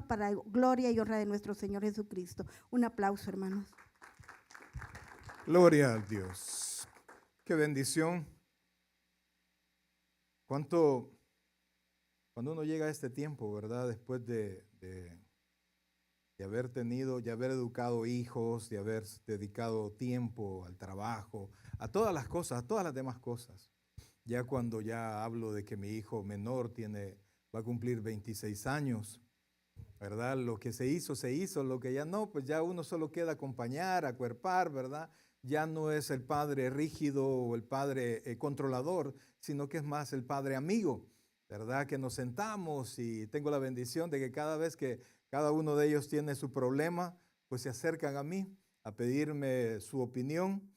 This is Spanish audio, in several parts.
para gloria y honra de nuestro Señor Jesucristo. Un aplauso, hermanos. Gloria a Dios. Qué bendición. Cuando uno llega a este tiempo, ¿verdad? Después de haber tenido, de haber educado hijos, de haber dedicado tiempo al trabajo, a todas las cosas, a todas las demás cosas. Ya cuando ya hablo de que mi hijo menor va a cumplir 26 años, ¿verdad? Lo que se hizo, lo que ya no, pues ya uno solo queda acompañar, acuerpar, ¿verdad? Ya no es el padre rígido o el padre controlador, sino que es más el padre amigo, ¿verdad? Que nos sentamos y tengo la bendición de que cada vez que cada uno de ellos tiene su problema, pues se acercan a mí a pedirme su opinión.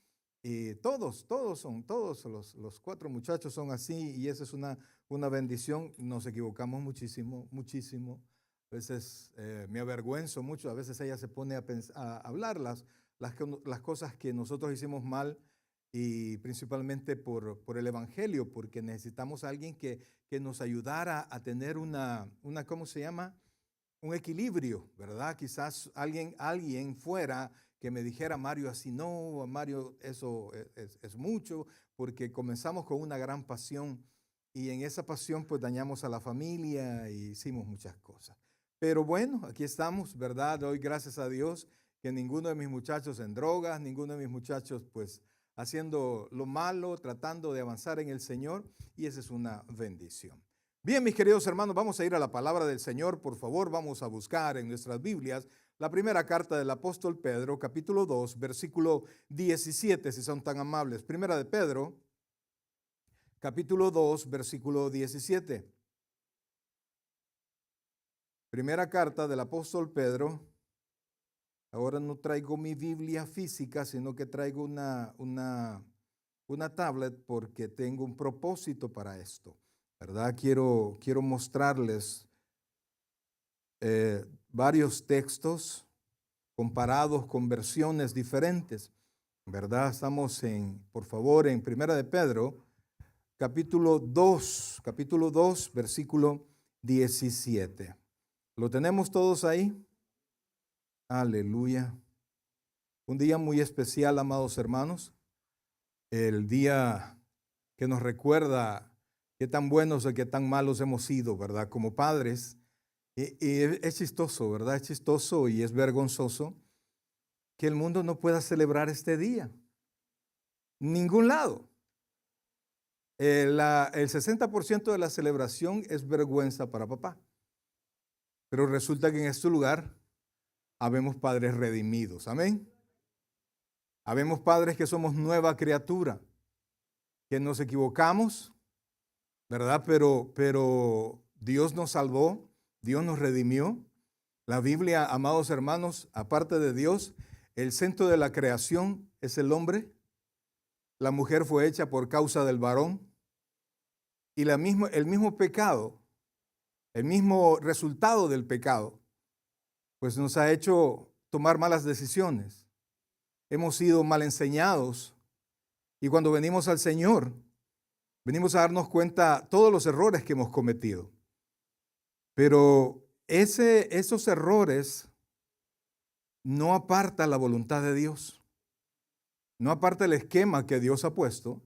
Y todos los 4 muchachos son así y esa es una bendición. Nos equivocamos muchísimo, muchísimo. A veces me avergüenzo mucho, a veces ella se pone a hablar las cosas que nosotros hicimos mal y principalmente por el Evangelio, porque necesitamos a alguien que nos ayudara a tener ¿cómo se llama? Un equilibrio, ¿verdad? Quizás alguien fuera que me dijera, Mario, así no, Mario, eso es mucho, porque comenzamos con una gran pasión y en esa pasión pues dañamos a la familia y hicimos muchas cosas. Pero bueno, aquí estamos, ¿verdad? Doy gracias a Dios que ninguno de mis muchachos en drogas, ninguno de mis muchachos pues haciendo lo malo, tratando de avanzar en el Señor y esa es una bendición. Bien, mis queridos hermanos, vamos a ir a la palabra del Señor, por favor, vamos a buscar en nuestras Biblias la primera carta del apóstol Pedro, capítulo 2, versículo 17, si son tan amables. Primera de Pedro, capítulo 2, versículo 17. Primera carta del apóstol Pedro. Ahora no traigo mi Biblia física, sino que traigo una tablet porque tengo un propósito para esto, ¿verdad? Quiero mostrarles varios textos comparados con versiones diferentes, ¿verdad? Estamos por favor, en Primera de Pedro, capítulo 2, versículo 17. ¿Lo tenemos todos ahí? Aleluya. Un día muy especial, amados hermanos. El día que nos recuerda qué tan buenos y qué tan malos hemos sido, ¿verdad? Como padres. Y es chistoso, ¿verdad? Es chistoso y es vergonzoso que el mundo no pueda celebrar este día. Ningún lado. El 60% de la celebración es vergüenza para papá. Pero resulta que en este lugar habemos padres redimidos. Amén. Habemos padres que somos nueva criatura, que nos equivocamos, ¿verdad? Pero Dios nos salvó, Dios nos redimió. La Biblia, amados hermanos, aparte de Dios, el centro de la creación es el hombre. La mujer fue hecha por causa del varón. Y el mismo pecado, el mismo resultado del pecado, pues nos ha hecho tomar malas decisiones. Hemos sido mal enseñados. Y cuando venimos al Señor, venimos a darnos cuenta todos los errores que hemos cometido. Pero esos errores no aparta la voluntad de Dios. No aparta el esquema que Dios ha puesto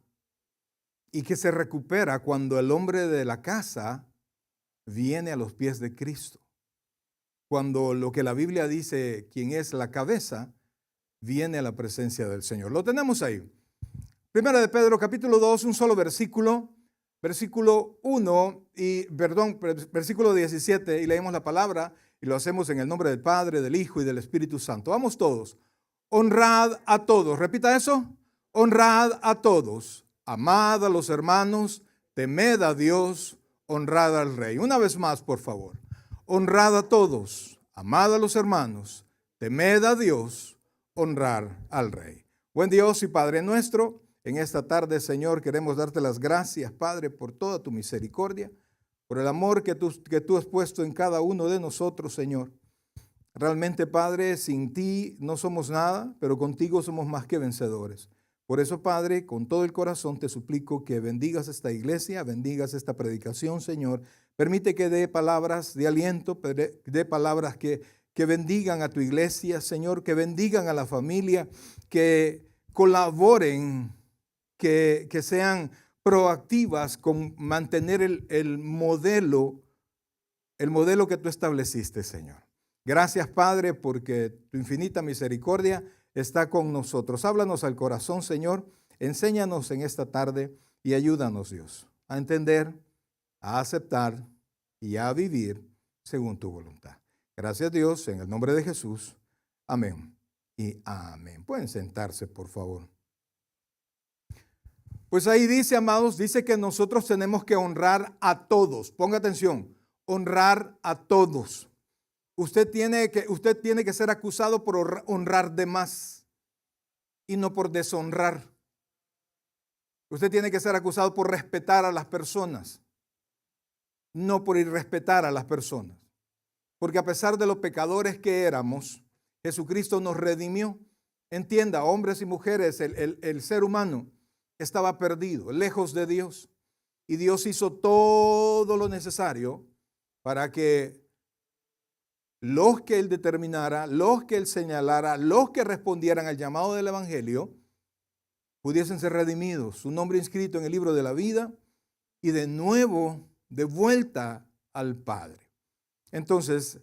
y que se recupera cuando el hombre de la casa viene a los pies de Cristo. Cuando lo que la Biblia dice, quien es la cabeza, viene a la presencia del Señor. Lo tenemos ahí. Primera de Pedro, capítulo 2, un solo versículo, versículo 17, y leemos la palabra y lo hacemos en el nombre del Padre, del Hijo y del Espíritu Santo. Vamos todos. Honrad a todos. Repita eso. Honrad a todos. Amad a los hermanos. Temed a Dios. Honrad al Rey. Una vez más, por favor. Honrad a todos. Amad a los hermanos. Temed a Dios. Honrar al Rey. Buen Dios y Padre nuestro, en esta tarde, Señor, queremos darte las gracias, Padre, por toda tu misericordia, por el amor que tú has puesto en cada uno de nosotros, Señor. Realmente, Padre, sin ti no somos nada, pero contigo somos más que vencedores. Por eso, Padre, con todo el corazón te suplico que bendigas esta iglesia, bendigas esta predicación, Señor. Permite que dé palabras de aliento, dé palabras que bendigan a tu iglesia, Señor, que bendigan a la familia, que colaboren, que sean proactivas con mantener el modelo que tú estableciste, Señor. Gracias, Padre, porque tu infinita misericordia está con nosotros. Háblanos al corazón, Señor. Enséñanos en esta tarde y ayúdanos, Dios, a entender, a aceptar y a vivir según tu voluntad. Gracias, Dios, en el nombre de Jesús. Amén y amén. Pueden sentarse, por favor. Pues ahí dice, amados, dice que nosotros tenemos que honrar a todos. Ponga atención, honrar a todos. Usted tiene que ser acusado por honrar de más y no por deshonrar. Usted tiene que ser acusado por respetar a las personas, no por irrespetar a las personas. Porque a pesar de los pecadores que éramos, Jesucristo nos redimió. Entienda, hombres y mujeres, el ser humano estaba perdido, lejos de Dios. Y Dios hizo todo lo necesario para que los que Él determinara, los que Él señalara, los que respondieran al llamado del Evangelio, pudiesen ser redimidos, su nombre inscrito en el libro de la vida y de nuevo de vuelta al Padre. Entonces,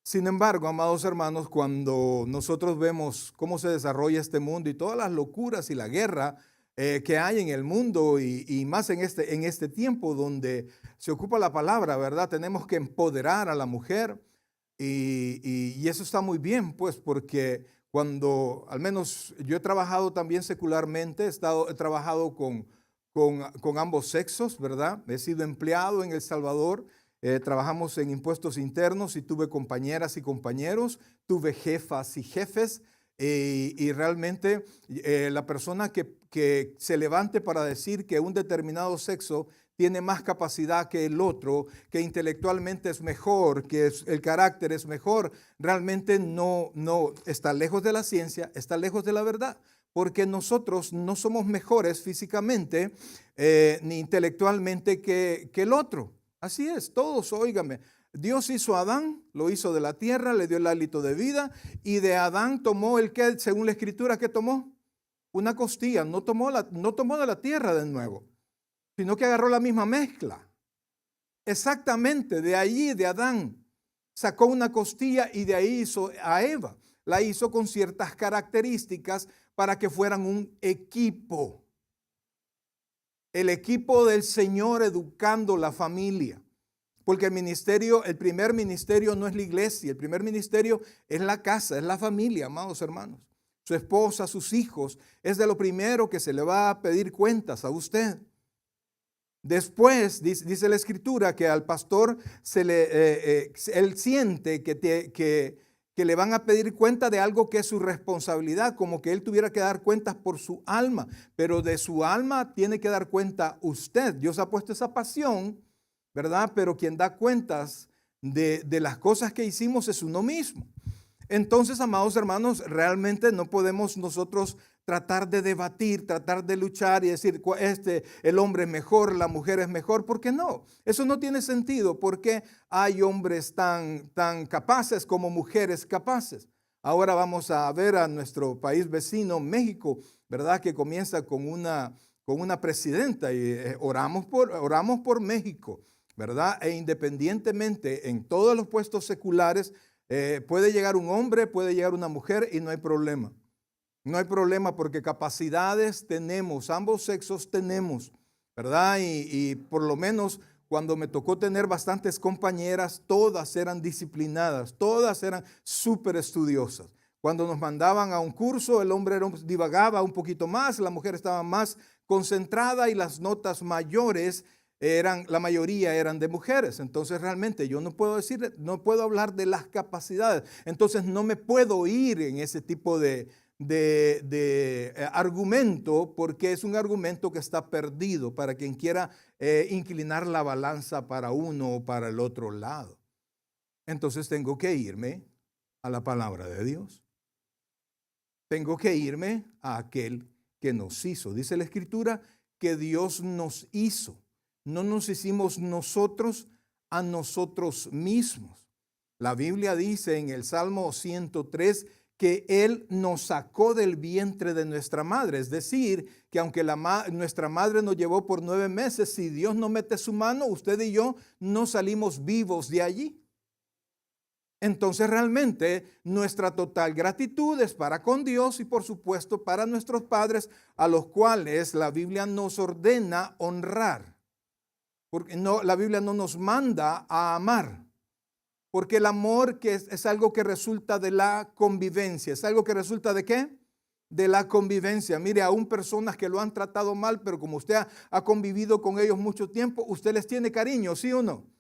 sin embargo, amados hermanos, cuando nosotros vemos cómo se desarrolla este mundo y todas las locuras y la guerra que hay en el mundo y más en este tiempo donde se ocupa la palabra, ¿verdad? Tenemos que empoderar a la mujer. Y eso está muy bien, pues, porque cuando, al menos yo he trabajado también secularmente, he trabajado con ambos sexos, ¿verdad? He sido empleado en El Salvador, trabajamos en impuestos internos y tuve compañeras y compañeros, tuve jefas y jefes, y realmente la persona que se levante para decir que un determinado sexo tiene más capacidad que el otro, que intelectualmente es mejor, que el carácter es mejor, realmente no está lejos de la ciencia, está lejos de la verdad, porque nosotros no somos mejores físicamente ni intelectualmente que el otro. Así es, todos, óigame. Dios hizo a Adán, lo hizo de la tierra, le dio el hálito de vida y de Adán tomó según la escritura, ¿qué tomó? Una costilla, no tomó de la tierra de nuevo, sino que agarró la misma mezcla. Exactamente, de allí, de Adán, sacó una costilla y de ahí hizo a Eva. La hizo con ciertas características para que fueran un equipo. El equipo del Señor educando la familia. Porque el primer ministerio no es la iglesia, el primer ministerio es la casa, es la familia, amados hermanos. Su esposa, sus hijos, es de lo primero que se le va a pedir cuentas a usted. Después, dice la escritura, que al pastor él siente que le van a pedir cuenta de algo que es su responsabilidad, como que él tuviera que dar cuentas por su alma, pero de su alma tiene que dar cuenta usted. Dios ha puesto esa pasión, ¿verdad? Pero quien da cuentas de las cosas que hicimos es uno mismo. Entonces, amados hermanos, realmente no podemos nosotros tratar de debatir, tratar de luchar y decir, el hombre es mejor, la mujer es mejor. ¿Por qué no? Eso no tiene sentido, porque hay hombres tan capaces como mujeres capaces. Ahora vamos a ver a nuestro país vecino, México, ¿verdad? Que comienza con una presidenta y oramos por México, ¿verdad? E independientemente en todos los puestos seculares, puede llegar un hombre, puede llegar una mujer y no hay problema. No hay problema porque capacidades tenemos, ambos sexos tenemos, ¿verdad? Y por lo menos cuando me tocó tener bastantes compañeras, todas eran disciplinadas, todas eran súper estudiosas. Cuando nos mandaban a un curso, el hombre divagaba un poquito más, la mujer estaba más concentrada y las notas mayores la mayoría eran de mujeres. Entonces realmente yo no puedo hablar de las capacidades. Entonces no me puedo ir en ese tipo de argumento, porque es un argumento que está perdido para quien quiera inclinar la balanza para uno o para el otro lado. Entonces tengo que irme a la palabra de Dios. Tengo que irme a aquel que nos hizo. Dice la Escritura que Dios nos hizo. No nos hicimos nosotros a nosotros mismos. La Biblia dice en el Salmo 103 que Él nos sacó del vientre de nuestra madre. Es decir, que aunque nuestra madre nos llevó por 9 meses, si Dios no mete su mano, usted y yo no salimos vivos de allí. Entonces realmente nuestra total gratitud es para con Dios y por supuesto para nuestros padres, a los cuales la Biblia nos ordena honrar. Porque la Biblia no nos manda a amar. Porque el amor que es algo que resulta de la convivencia. ¿Es algo que resulta de qué? De la convivencia. Mire, aún personas que lo han tratado mal, pero como usted ha convivido con ellos mucho tiempo, usted les tiene cariño, ¿sí o no?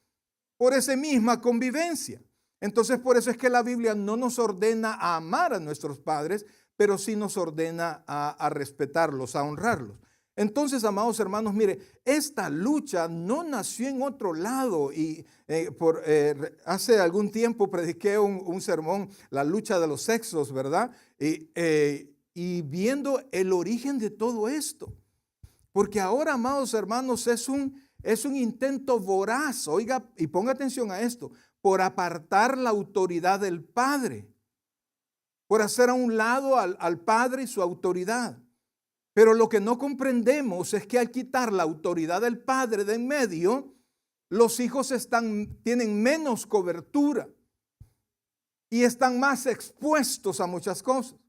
Por esa misma convivencia. Entonces, por eso es que la Biblia no nos ordena a amar a nuestros padres, pero sí nos ordena a respetarlos, a honrarlos. Entonces, amados hermanos, mire, esta lucha no nació en otro lado y hace algún tiempo prediqué un sermón, la lucha de los sexos, ¿verdad? Y viendo el origen de todo esto, porque ahora, amados hermanos, es un intento voraz, oiga, y ponga atención a esto, por apartar la autoridad del Padre, por hacer a un lado al Padre y su autoridad. Pero lo que no comprendemos es que al quitar la autoridad del Padre de en medio, los hijos tienen menos cobertura y están más expuestos a muchas cosas.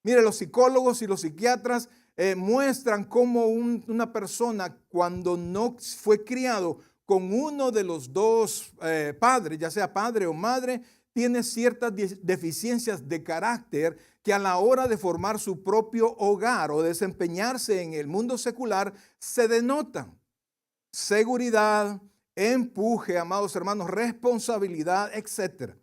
Mire, los psicólogos y los psiquiatras muestran cómo una persona cuando no fue criado con uno de los dos padres, ya sea padre o madre, tiene ciertas deficiencias de carácter que a la hora de formar su propio hogar o desempeñarse en el mundo secular se denotan. Seguridad, empuje, amados hermanos, responsabilidad, etc.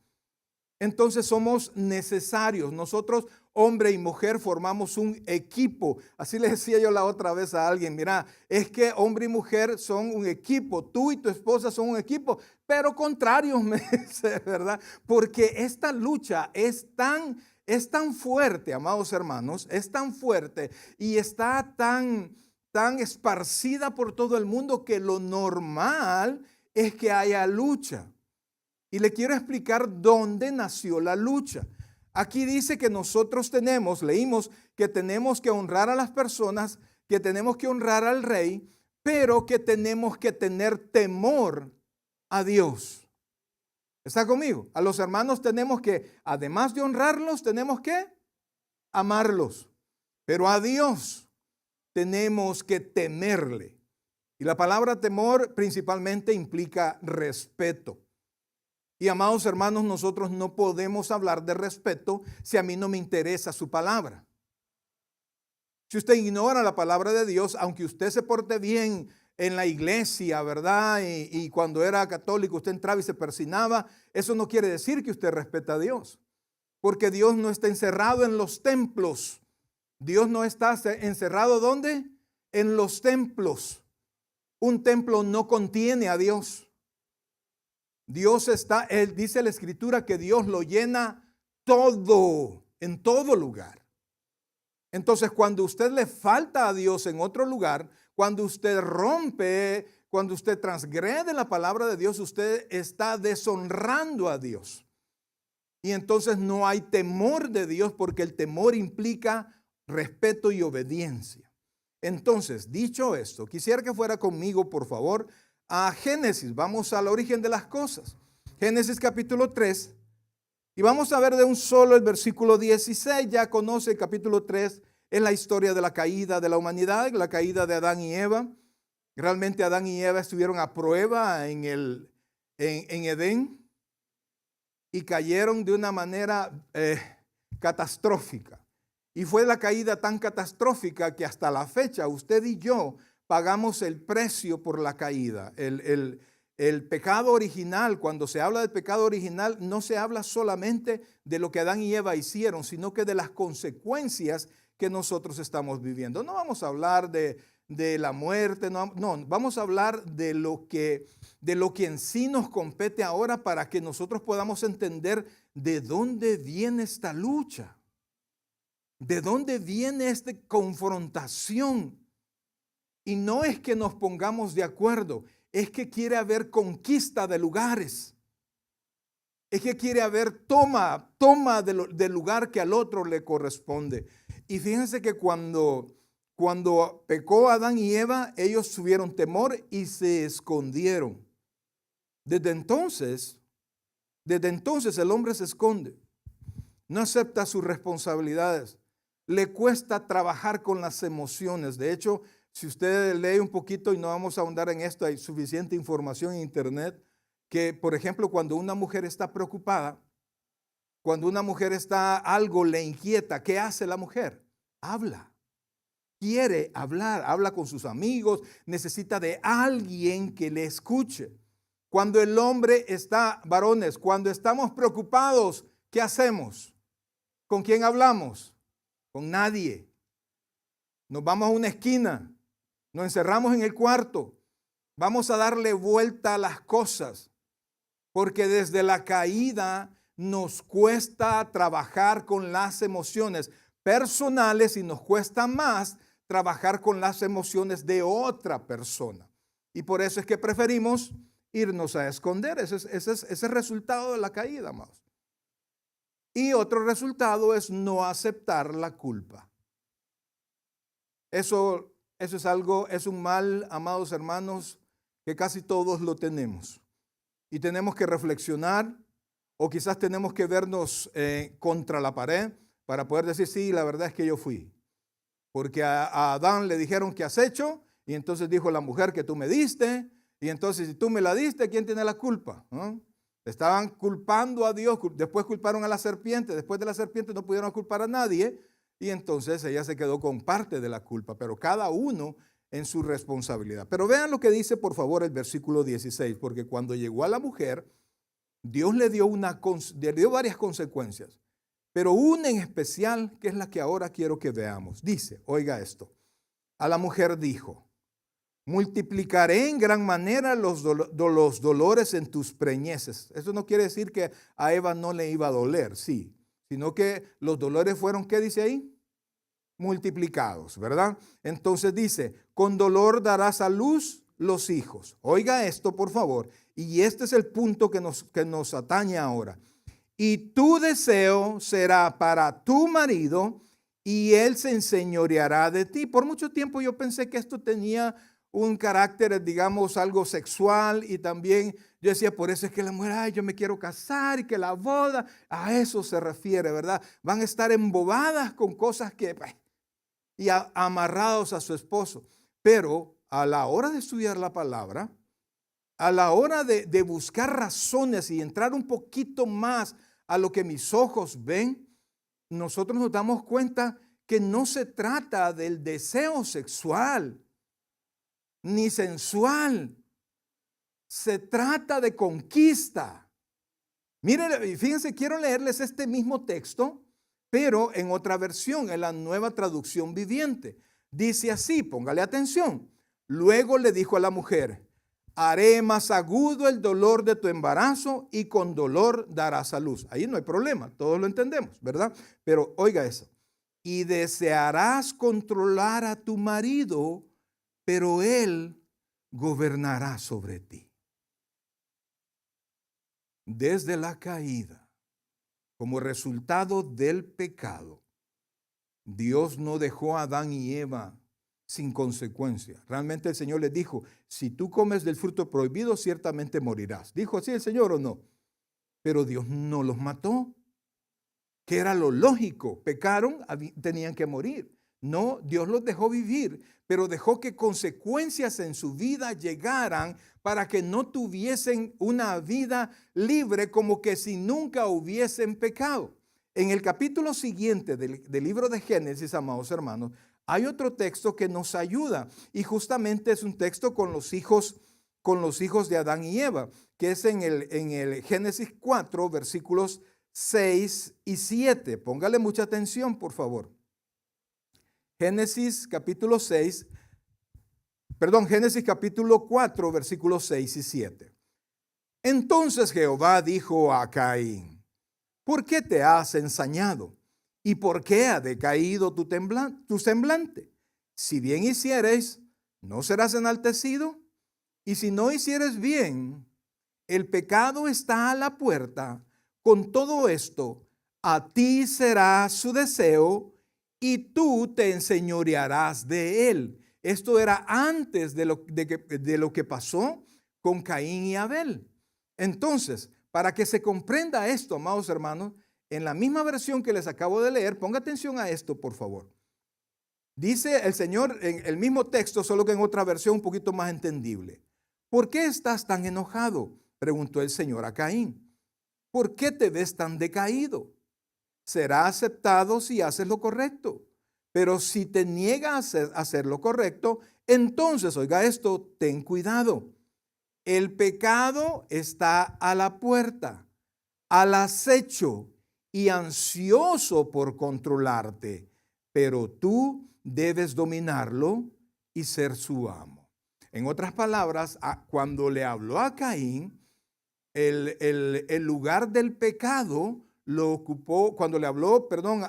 Entonces somos necesarios. Nosotros, hombre y mujer, formamos un equipo. Así le decía yo la otra vez a alguien, mira, es que hombre y mujer son un equipo. Tú y tu esposa son un equipo, pero contrarios, me dice, ¿verdad? Porque esta lucha es tan fuerte, amados hermanos, es tan fuerte y está tan esparcida por todo el mundo que lo normal es que haya lucha. Y le quiero explicar dónde nació la lucha. Aquí dice que nosotros leímos que tenemos que honrar a las personas, que tenemos que honrar al rey, pero que tenemos que tener temor a Dios. ¿Está conmigo? A los hermanos tenemos que, además de honrarlos, tenemos que amarlos. Pero a Dios tenemos que temerle. Y la palabra temor principalmente implica respeto. Y amados hermanos, nosotros no podemos hablar de respeto si a mí no me interesa su palabra. Si usted ignora la palabra de Dios, aunque usted se porte bien en la iglesia, ¿verdad? Y cuando era católico usted entraba y se persinaba, eso no quiere decir que usted respeta a Dios. Porque Dios no está encerrado en los templos. Dios no está encerrado ¿dónde? En los templos. Un templo no contiene a Dios. Él dice la Escritura que Dios lo llena todo, en todo lugar. Entonces, cuando usted le falta a Dios en otro lugar, cuando usted rompe, cuando usted transgrede la palabra de Dios, usted está deshonrando a Dios. Y entonces no hay temor de Dios porque el temor implica respeto y obediencia. Entonces, dicho esto, quisiera que fuera conmigo, por favor, a Génesis. Vamos al origen de las cosas. Génesis capítulo 3. Y vamos a ver de un solo el versículo 16. Ya conoce el capítulo 3. Es la historia de la caída de la humanidad, la caída de Adán y Eva. Realmente Adán y Eva estuvieron a prueba en Edén y cayeron de una manera catastrófica. Y fue la caída tan catastrófica que hasta la fecha usted y yo pagamos el precio por la caída. El pecado original, cuando se habla del pecado original, no se habla solamente de lo que Adán y Eva hicieron, sino que de las consecuencias que nosotros estamos viviendo. No vamos a hablar de la muerte, no, vamos a hablar de lo que en sí nos compete ahora para que nosotros podamos entender de dónde viene esta lucha. ¿De dónde viene esta confrontación? Y no es que nos pongamos de acuerdo, es que quiere haber conquista de lugares. Es que quiere haber toma del lugar que al otro le corresponde. Y fíjense que cuando pecó Adán y Eva, ellos tuvieron temor y se escondieron. Desde entonces el hombre se esconde. No acepta sus responsabilidades. Le cuesta trabajar con las emociones. De hecho, si usted lee un poquito, y no vamos a ahondar en esto, hay suficiente información en internet, que por ejemplo cuando una mujer está preocupada, cuando una mujer algo le inquieta, ¿qué hace la mujer? Habla. Quiere hablar, habla con sus amigos, necesita de alguien que le escuche. Cuando el hombre varones, cuando estamos preocupados, ¿qué hacemos? ¿Con quién hablamos? Con nadie. Nos vamos a una esquina, nos encerramos en el cuarto, vamos a darle vuelta a las cosas, porque desde la caída nos cuesta trabajar con las emociones personales y nos cuesta más trabajar con las emociones de otra persona. Y por eso es que preferimos irnos a esconder. Ese es el resultado de la caída, amados. Y otro resultado es no aceptar la culpa. Eso es un mal, amados hermanos, que casi todos lo tenemos. Y tenemos que reflexionar, o quizás tenemos que vernos contra la pared para poder decir, sí, la verdad es que yo fui. Porque a Adán le dijeron, ¿qué has hecho? Y entonces dijo la mujer que tú me diste. Y entonces, si tú me la diste, ¿quién tiene la culpa? ¿No? Estaban culpando a Dios, después culparon a la serpiente, después de la serpiente no pudieron culpar a nadie, y entonces ella se quedó con parte de la culpa, pero cada uno en su responsabilidad. Pero vean lo que dice, por favor, el versículo 16, porque cuando llegó a la mujer, Dios le dio varias consecuencias, pero una en especial, que es la que ahora quiero que veamos. Dice, oiga esto, a la mujer dijo, multiplicaré en gran manera los dolores en tus preñeces. Eso no quiere decir que a Eva no le iba a doler, sí, sino que los dolores fueron, ¿qué dice ahí? Multiplicados, ¿verdad? Entonces dice, con dolor darás a luz los hijos. Oiga esto, por favor, y este es el punto que nos atañe ahora. Y tu deseo será para tu marido, y él se enseñoreará de ti. Por mucho tiempo yo pensé que esto tenía un carácter, digamos, algo sexual, y también yo decía, por eso es que la mujer, ay, yo me quiero casar y que la boda, a eso se refiere, ¿verdad? Van a estar embobadas con cosas y amarrados a su esposo. Pero a la hora de estudiar la palabra, a la hora de buscar razones y entrar un poquito más a lo que mis ojos ven, nosotros nos damos cuenta que no se trata del deseo sexual ni sensual, se trata de conquista. Miren, fíjense, quiero leerles este mismo texto, pero en otra versión, en la Nueva Traducción Viviente. Dice así, póngale atención. Luego le dijo a la mujer, haré más agudo el dolor de tu embarazo y con dolor darás a luz. Ahí no hay problema, todos lo entendemos, ¿verdad? Pero oiga eso. Y desearás controlar a tu marido, pero él gobernará sobre ti. Desde la caída, como resultado del pecado, Dios no dejó a Adán y Eva sin consecuencia. Realmente el Señor les dijo, si tú comes del fruto prohibido, ciertamente morirás. ¿Dijo así el Señor o no? Pero Dios no los mató, que era lo lógico. Pecaron, tenían que morir. No, Dios los dejó vivir, pero dejó que consecuencias en su vida llegaran para que no tuviesen una vida libre, como que si nunca hubiesen pecado. En el capítulo siguiente del libro de Génesis, amados hermanos, hay otro texto que nos ayuda, y justamente es un texto con los hijos de Adán y Eva, que es en el Génesis 4, versículos 6 y 7. Póngale mucha atención, por favor. Génesis capítulo 4, versículos 6 y 7. Entonces Jehová dijo a Caín, ¿por qué te has ensañado? ¿Y por qué ha decaído tu semblante? Si bien hicieres, ¿no serás enaltecido? Y si no hicieres bien, el pecado está a la puerta. Con todo esto, a ti será su deseo y tú te enseñorearás de él. Esto era antes de lo que pasó con Caín y Abel. Entonces, para que se comprenda esto, amados hermanos, en la misma versión que les acabo de leer, ponga atención a esto, por favor. Dice el Señor en el mismo texto, solo que en otra versión un poquito más entendible. ¿Por qué estás tan enojado?, preguntó el Señor a Caín. ¿Por qué te ves tan decaído? Será aceptado si haces lo correcto. Pero si te niegas a hacer lo correcto, entonces, oiga esto, ten cuidado. El pecado está a la puerta, al acecho y ansioso por controlarte, pero tú debes dominarlo y ser su amo. En otras palabras, cuando le habló a Caín, el lugar del pecado lo ocupó, cuando le habló, perdón,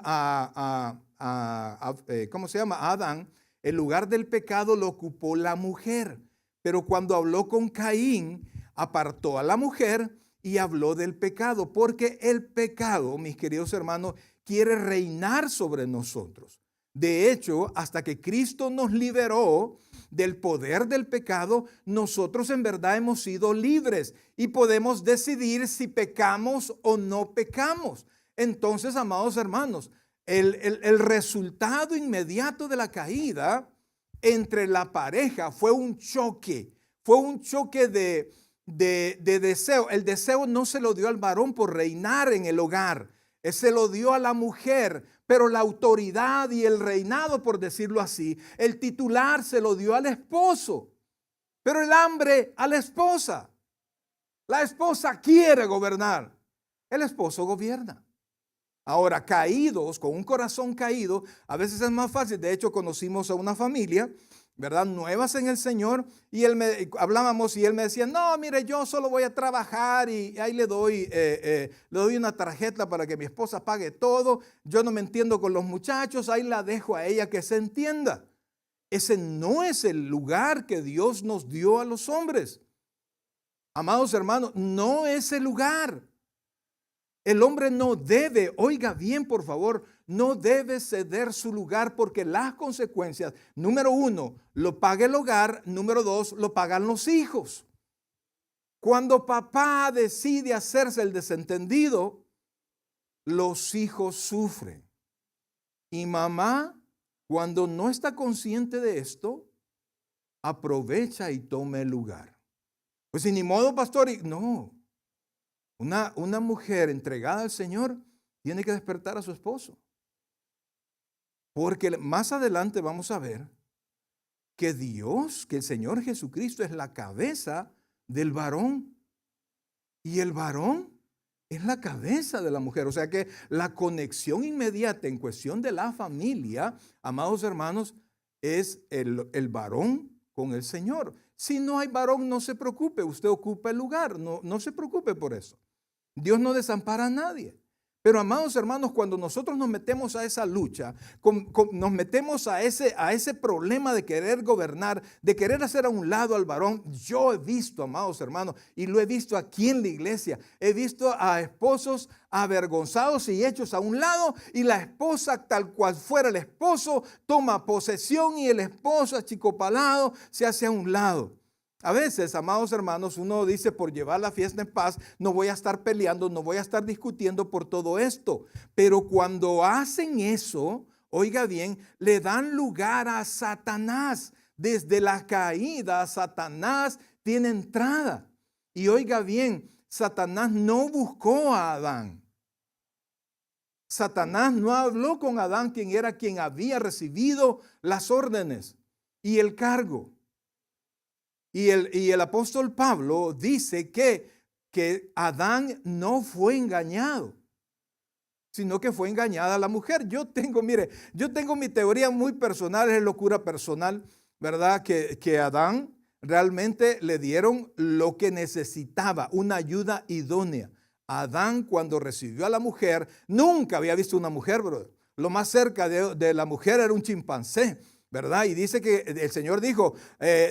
¿cómo se llama? A Adán, el lugar del pecado lo ocupó la mujer. Pero cuando habló con Caín, apartó a la mujer y habló del pecado, porque el pecado, mis queridos hermanos, quiere reinar sobre nosotros. De hecho, hasta que Cristo nos liberó del poder del pecado, nosotros en verdad hemos sido libres y podemos decidir si pecamos o no pecamos. Entonces, amados hermanos, el resultado inmediato de la caída entre la pareja fue un choque de deseo. El deseo no se lo dio al varón por reinar en el hogar, se lo dio a la mujer, pero la autoridad y el reinado, por decirlo así, el titular se lo dio al esposo, pero el hambre a la esposa. La esposa quiere gobernar, el esposo gobierna. Ahora, caídos, con un corazón caído, a veces es más fácil. De hecho, conocimos a una familia, ¿verdad?, nuevas en el Señor, y hablábamos y él me decía, no, mire, yo solo voy a trabajar y ahí le doy una tarjeta para que mi esposa pague todo. Yo no me entiendo con los muchachos, ahí la dejo a ella que se entienda. Ese no es el lugar que Dios nos dio a los hombres. Amados hermanos, no es el lugar. El hombre no debe, oiga bien por favor, no debe ceder su lugar, porque las consecuencias, número uno, lo paga el hogar, número dos, lo pagan los hijos. Cuando papá decide hacerse el desentendido, los hijos sufren. Y mamá, cuando no está consciente de esto, aprovecha y toma el lugar. Pues ni modo, pastor, no. Una mujer entregada al Señor tiene que despertar a su esposo. Porque más adelante vamos a ver que Dios, que el Señor Jesucristo es la cabeza del varón. Y el varón es la cabeza de la mujer. O sea que la conexión inmediata en cuestión de la familia, amados hermanos, es el varón con el Señor. Si no hay varón, no se preocupe, usted ocupa el lugar, no se preocupe por eso. Dios no desampara a nadie. Pero amados hermanos, cuando nosotros nos metemos a esa lucha, nos metemos a ese problema de querer gobernar, de querer hacer a un lado al varón, yo he visto, amados hermanos, y lo he visto aquí en la iglesia, he visto a esposos avergonzados y hechos a un lado, y la esposa, tal cual fuera el esposo, toma posesión y el esposo achicopalado se hace a un lado. A veces, amados hermanos, uno dice, por llevar la fiesta en paz, no voy a estar peleando, no voy a estar discutiendo por todo esto. Pero cuando hacen eso, oiga bien, le dan lugar a Satanás. Desde la caída, Satanás tiene entrada. Y oiga bien, Satanás no buscó a Adán. Satanás no habló con Adán, quien había recibido las órdenes y el cargo. Y el apóstol Pablo dice que Adán no fue engañado, sino que fue engañada la mujer. Yo tengo mi teoría muy personal, es locura personal, ¿verdad? Que Adán realmente le dieron lo que necesitaba, una ayuda idónea. Adán, cuando recibió a la mujer, nunca había visto una mujer, brother. lo más cerca de la mujer era un chimpancé, ¿verdad? Y dice que el Señor dijo,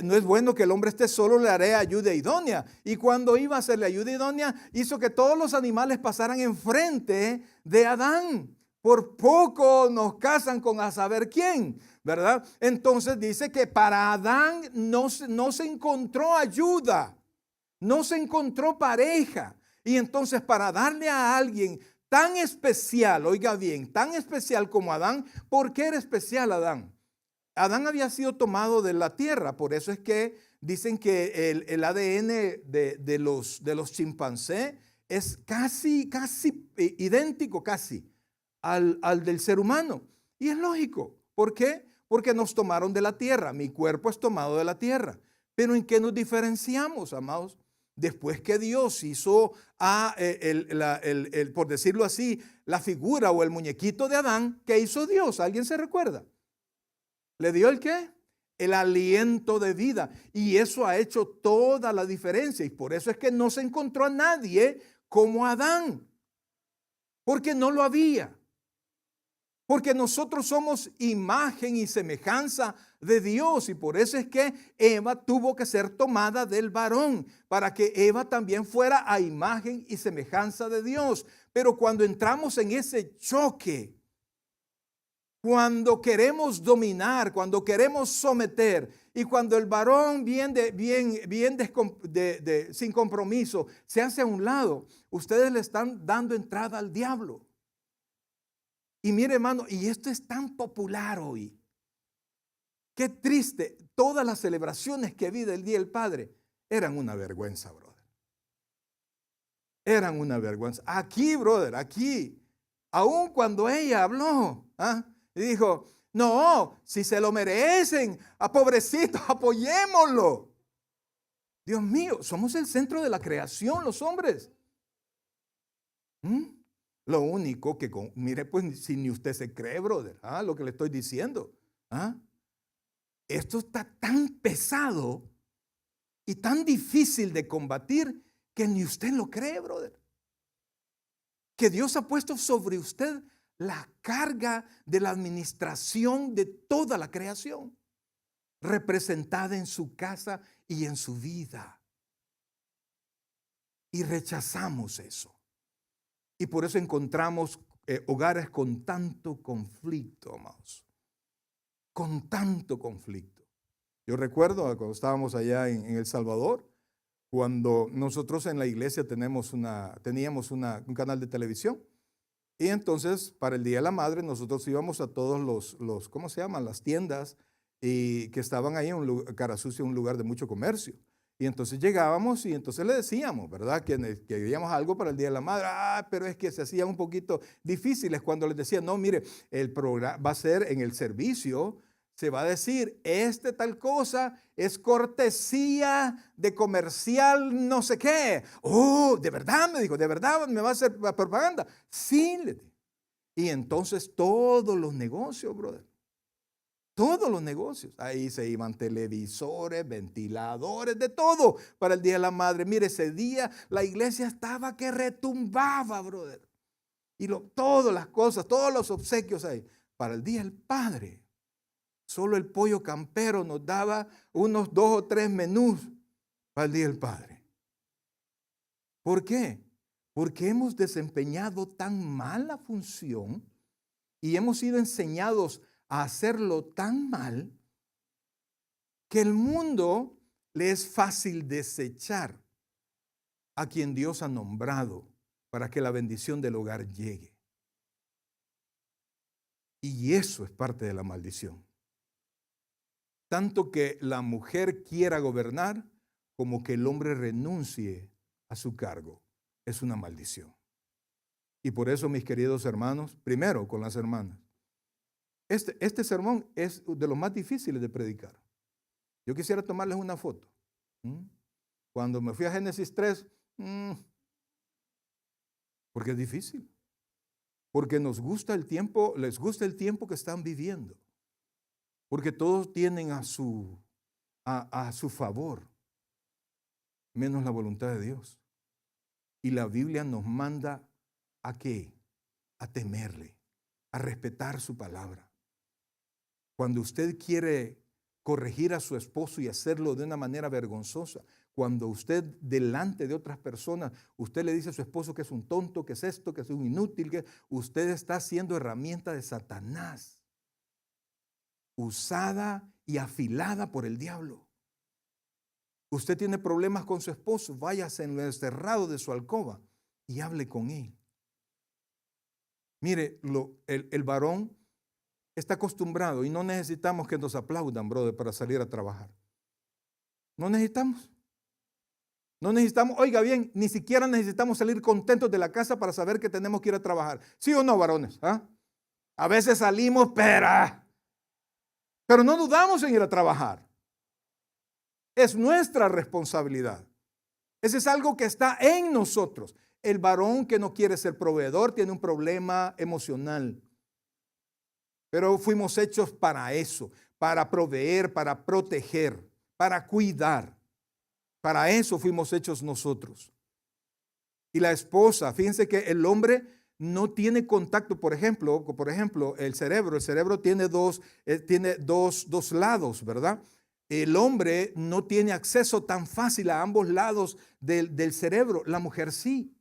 no es bueno que el hombre esté solo, le haré ayuda idónea. Y cuando iba a hacerle ayuda idónea, hizo que todos los animales pasaran enfrente de Adán. Por poco nos casan con a saber quién, ¿verdad? Entonces dice que para Adán no se encontró ayuda, no se encontró pareja. Y entonces para darle a alguien tan especial, oiga bien, tan especial como Adán, ¿por qué era especial Adán? Adán había sido tomado de la tierra, por eso es que dicen que el ADN de los chimpancés es casi idéntico, casi al del ser humano. Y es lógico. ¿Por qué? Porque nos tomaron de la tierra. Mi cuerpo es tomado de la tierra. Pero ¿en qué nos diferenciamos, amados? Después que Dios hizo por decirlo así, la figura o el muñequito de Adán, ¿qué hizo Dios? ¿Alguien se recuerda? ¿Le dio el qué? El aliento de vida. Y eso ha hecho toda la diferencia. Y por eso es que no se encontró a nadie como Adán. Porque no lo había. Porque nosotros somos imagen y semejanza de Dios. Y por eso es que Eva tuvo que ser tomada del varón, para que Eva también fuera a imagen y semejanza de Dios. Pero cuando entramos en ese choque, cuando queremos dominar, cuando queremos someter, y cuando el varón sin compromiso se hace a un lado, ustedes le están dando entrada al diablo. Y mire, hermano, y esto es tan popular hoy. Qué triste. Todas las celebraciones que vi del Día del Padre eran una vergüenza, brother. Eran una vergüenza. Aquí, brother, aquí. Aun cuando ella habló, y dijo, no, si se lo merecen, a pobrecitos, apoyémoslo. Dios mío, somos el centro de la creación, los hombres. Lo único que, mire, pues si ni usted se cree, brother, lo que le estoy diciendo. Esto está tan pesado y tan difícil de combatir que ni usted lo cree, brother. Que Dios ha puesto sobre usted la carga de la administración de toda la creación, representada en su casa y en su vida. Y rechazamos eso. Y por eso encontramos hogares con tanto conflicto, amados. Con tanto conflicto. Yo recuerdo cuando estábamos allá en El Salvador, cuando nosotros en la iglesia teníamos un canal de televisión. Y entonces, para el Día de la Madre, nosotros íbamos a todos los ¿cómo se llaman? Las tiendas y que estaban ahí en Carasucia, un lugar de mucho comercio. Y entonces llegábamos y entonces le decíamos, ¿verdad? Que queríamos algo para el Día de la Madre. Pero es que se hacían un poquito difíciles cuando les decían, no, mire, el programa va a ser en el servicio. Se va a decir, tal cosa es cortesía de comercial no sé qué. Oh, ¿de verdad? Me dijo, ¿de verdad me va a hacer propaganda? Sí, le dije. Y entonces todos los negocios, brother. Todos los negocios. Ahí se iban televisores, ventiladores, de todo para el Día de la Madre. Mire, ese día la iglesia estaba que retumbaba, brother. Y todas las cosas, todos los obsequios ahí. Para el Día del Padre. Solo el pollo campero nos daba unos 2 o 3 menús para el Día del Padre. ¿Por qué? Porque hemos desempeñado tan mal la función y hemos sido enseñados a hacerlo tan mal que el mundo le es fácil desechar a quien Dios ha nombrado para que la bendición del hogar llegue. Y eso es parte de la maldición. Tanto que la mujer quiera gobernar como que el hombre renuncie a su cargo. Es una maldición. Y por eso, mis queridos hermanos, primero con las hermanas, este sermón es de los más difíciles de predicar. Yo quisiera tomarles una foto. Cuando me fui a Génesis 3, porque es difícil. Porque nos gusta el tiempo, les gusta el tiempo que están viviendo. Porque todos tienen a su favor, menos la voluntad de Dios. Y la Biblia nos manda ¿a qué? A temerle. a respetar su palabra. Cuando usted quiere corregir a su esposo y hacerlo de una manera vergonzosa, cuando usted delante de otras personas, usted le dice a su esposo que es un tonto, que es esto, que es un inútil, que usted está siendo herramienta de Satanás, usada y afilada por el diablo. Usted tiene problemas con su esposo, váyase en lo encerrado de su alcoba y hable con él. Mire, el varón está acostumbrado y no necesitamos que nos aplaudan, brother, para salir a trabajar. No necesitamos. No necesitamos, oiga bien, ni siquiera necesitamos salir contentos de la casa para saber que tenemos que ir a trabajar. ¿Sí o no, varones? ¿Ah? A veces salimos, pero no dudamos en ir a trabajar. Es nuestra responsabilidad. Ese es algo que está en nosotros. El varón que no quiere ser proveedor tiene un problema emocional. Pero fuimos hechos para eso, para proveer, para proteger, para cuidar. Para eso fuimos hechos nosotros. Y la esposa, fíjense que el hombre no tiene contacto, por ejemplo, el cerebro tiene dos lados, ¿verdad? El hombre no tiene acceso tan fácil a ambos lados del cerebro, la mujer sí.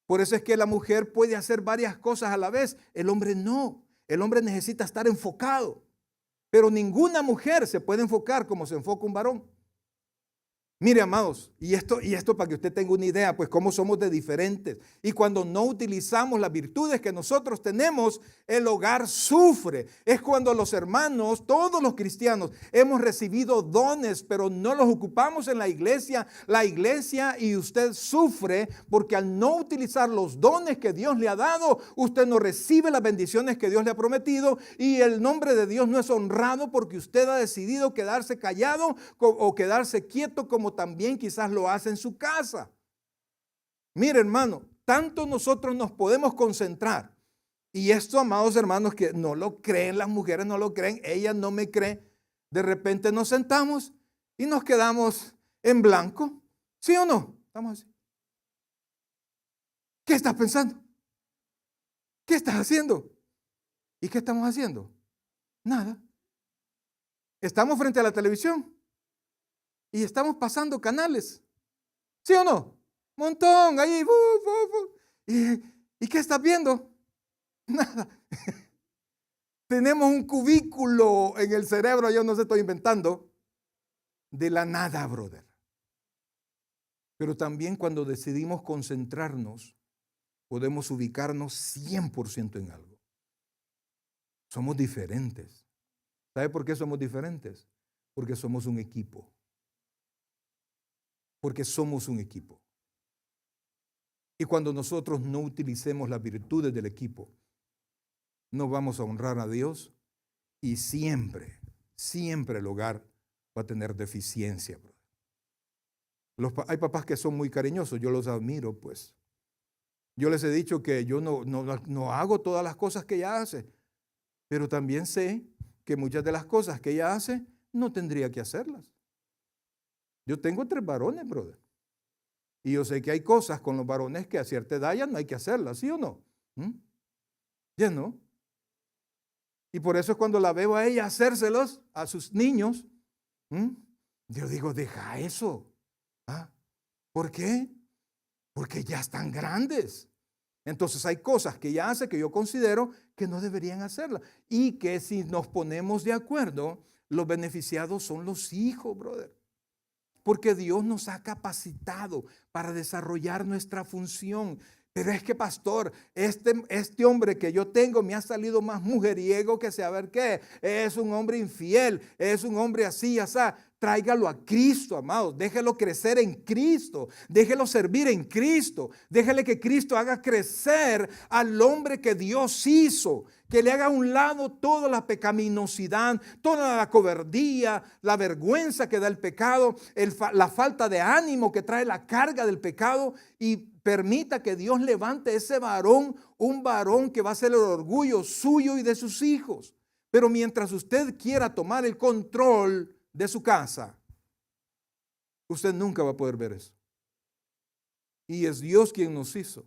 Por eso es que la mujer puede hacer varias cosas a la vez, el hombre no. El hombre necesita estar enfocado, pero ninguna mujer se puede enfocar como se enfoca un varón. Mire, amados, y esto para que usted tenga una idea, pues cómo somos de diferentes. Y cuando no utilizamos las virtudes que nosotros tenemos, el hogar sufre. Es cuando los hermanos, todos los cristianos, hemos recibido dones, pero no los ocupamos en la iglesia. La iglesia y usted sufre porque al no utilizar los dones que Dios le ha dado, usted no recibe las bendiciones que Dios le ha prometido y el nombre de Dios no es honrado porque usted ha decidido quedarse callado o quedarse quieto como también quizás lo hace en su casa. Mire, hermano, tanto nosotros nos podemos concentrar. Y esto, amados hermanos, que no lo creen, las mujeres no lo creen, ellas no me creen. De repente nos sentamos y nos quedamos en blanco. ¿Sí o no? Estamos así. ¿Qué estás pensando? ¿Qué estás haciendo? ¿Y qué estamos haciendo? Nada. Estamos frente a la televisión. Y estamos pasando canales. ¿Sí o no? Montón, ahí. ¿Y qué estás viendo? Nada. Tenemos un cubículo en el cerebro, yo no se estoy inventando, de la nada, brother. Pero también cuando decidimos concentrarnos, podemos ubicarnos 100% en algo. Somos diferentes. ¿Sabe por qué somos diferentes? Porque somos un equipo. Porque somos un equipo. Y cuando nosotros no utilicemos las virtudes del equipo, no vamos a honrar a Dios y siempre el hogar va a tener deficiencia. Hay papás que son muy cariñosos, yo los admiro, pues. Yo les he dicho que yo no hago todas las cosas que ella hace, pero también sé que muchas de las cosas que ella hace no tendría que hacerlas. Yo tengo 3 varones, brother. Y yo sé que hay cosas con los varones que a cierta edad ya no hay que hacerlas, ¿sí o no? Ya no. Y por eso es cuando la veo a ella hacérselos a sus niños, yo digo, deja eso. ¿Por qué? Porque ya están grandes. Entonces hay cosas que ella hace que yo considero que no deberían hacerlas. Y que si nos ponemos de acuerdo, los beneficiados son los hijos, brother. Porque Dios nos ha capacitado para desarrollar nuestra función. Pero es que, pastor, este hombre que yo tengo me ha salido más mujeriego que saber qué. Es un hombre infiel, es un hombre así, así. Tráigalo a Cristo, amados. Déjelo crecer en Cristo. Déjelo servir en Cristo. Déjele que Cristo haga crecer al hombre que Dios hizo. Que le haga a un lado toda la pecaminosidad, toda la cobardía, la vergüenza que da el pecado, la falta de ánimo que trae la carga del pecado y permita que Dios levante ese varón, un varón que va a ser el orgullo suyo y de sus hijos. Pero mientras usted quiera tomar el control de su casa, usted nunca va a poder ver eso. Y es Dios quien nos hizo.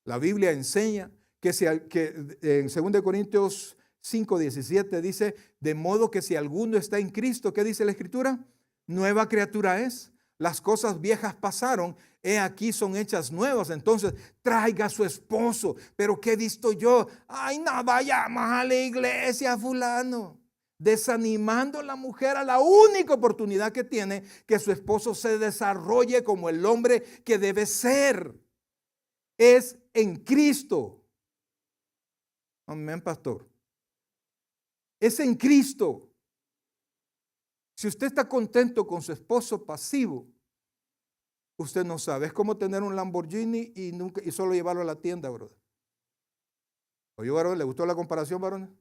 La Biblia enseña que en 2 Corintios 5:17 dice, de modo que si alguno está en Cristo, ¿qué dice la Escritura? Nueva criatura es. Las cosas viejas pasaron, he aquí son hechas nuevas. Entonces traiga a su esposo. Pero ¿qué he visto yo? Ay, no vayamos a la iglesia, fulano. Desanimando a la mujer a la única oportunidad que tiene, que su esposo se desarrolle como el hombre que debe ser. Es en Cristo. Amén, pastor. Es en Cristo. Si usted está contento con su esposo pasivo, usted no sabe. Es como tener un Lamborghini y solo llevarlo a la tienda, brother. Oye, varón, ¿le gustó la comparación, varón?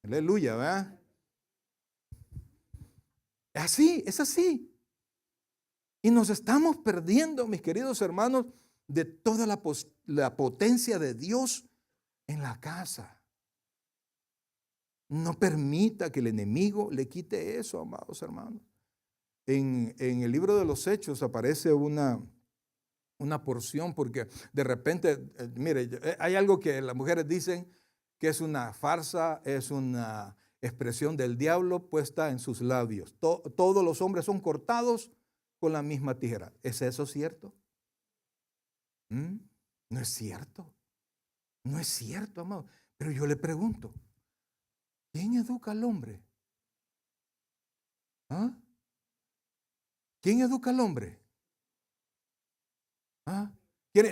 Aleluya, ¿verdad? Es así. Y nos estamos perdiendo, mis queridos hermanos, de toda la potencia de Dios en la casa. No permita que el enemigo le quite eso, amados hermanos. En el libro de los Hechos aparece una porción, porque de repente, mire, hay algo que las mujeres dicen que es una farsa, es una expresión del diablo puesta en sus labios. Todos los hombres son cortados con la misma tijera. ¿Es eso cierto? No es cierto. No es cierto, amado. Pero yo le pregunto, ¿quién educa al hombre? ¿Ah? ¿Quién educa al hombre? ¿Ah?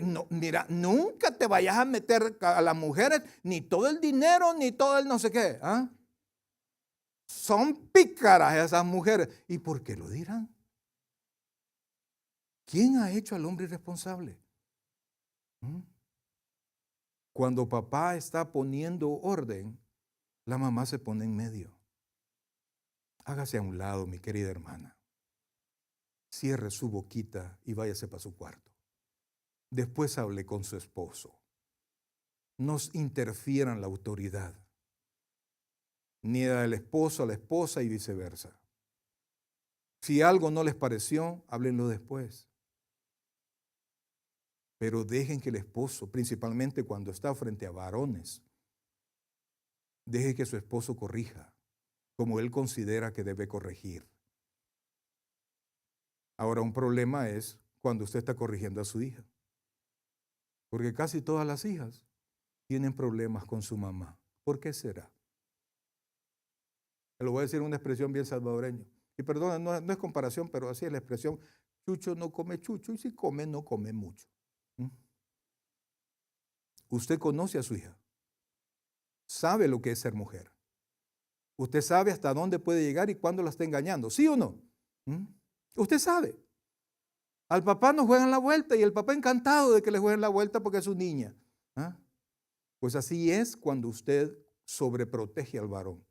No, mira, nunca te vayas a meter a las mujeres, ni todo el dinero, ni todo el no sé qué. ¿Ah? Son pícaras esas mujeres. ¿Y por qué lo dirán? ¿Quién ha hecho al hombre irresponsable? Cuando papá está poniendo orden, la mamá se pone en medio. Hágase a un lado, mi querida hermana. Cierre su boquita y váyase para su cuarto. Después hable con su esposo. No interfieran la autoridad, ni del esposo a la esposa y viceversa. Si algo no les pareció, háblenlo después. Pero dejen que el esposo, principalmente cuando está frente a varones, deje que su esposo corrija como él considera que debe corregir. Ahora, un problema es cuando usted está corrigiendo a su hija. Porque casi todas las hijas tienen problemas con su mamá. ¿Por qué será? Le voy a decir una expresión bien salvadoreña. Y perdona, no es comparación, pero así es la expresión. Chucho no come chucho y si come, no come mucho. Usted conoce a su hija. Sabe lo que es ser mujer. Usted sabe hasta dónde puede llegar y cuándo la está engañando. ¿Sí o no? Usted sabe. Al papá nos juegan la vuelta y el papá encantado de que le jueguen la vuelta porque es su niña. Pues así es cuando usted sobreprotege al varón.